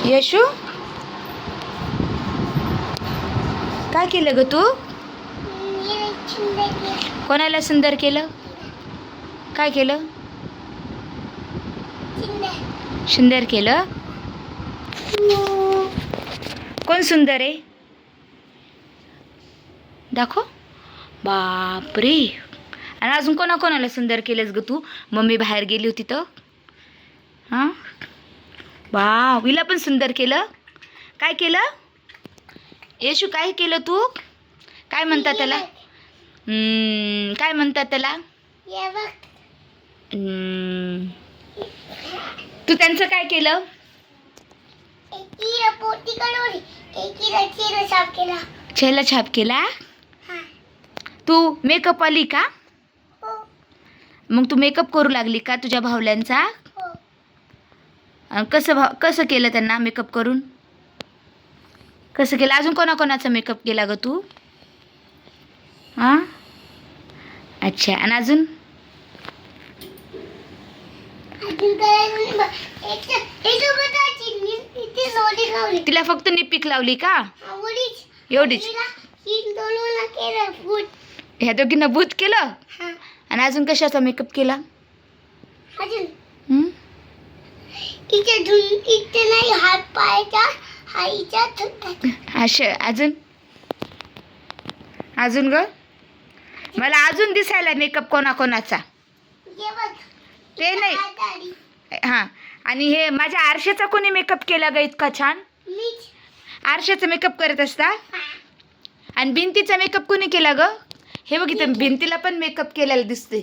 यशू, काय केलं ग तू? कोणाला सुंदर केलं? काय केलं? सुंदर केलं. कोण सुंदर आहे? दाखव. बापरे. आणि अजून कोणाला सुंदर केलंस ग तू? मम्मी बाहेर गेली होती तर. हां, बा, हिला पण सुंदर केलं. काय केलं येशू? काय केलं तू? काय म्हणतात त्याला? काय म्हणतात त्याला? तू त्यांचं काय केलं? चेहरा छाप केला. तू मेकअप आली का? मग तू मेकअप करू लागली का तुझ्या भावल्यांचा? कसं केलं त्यांना मेकअप करून? कसं केलं? अजून कोणाचा मेकअप केला ग तू? हां, अच्छा. आणि अजून तिला फक्त निप्पिक लावली का? एवढीच? ह्या दोघींना भूत केलं. आणि अजून कशाचा मेकअप केला? अशा अजून ग, मला अजून दिसायला मेकअप कोणाचा ते नाही. हां, आणि हे माझ्या आरशाचा कोणी मेकअप केला ग इतका छान? आरशाचा मेकअप करत असता. आणि भिंतीचा मेकअप कोणी केला ग? हे बघ, इथं भिंतीला पण मेकअप केलेला दिसतोय.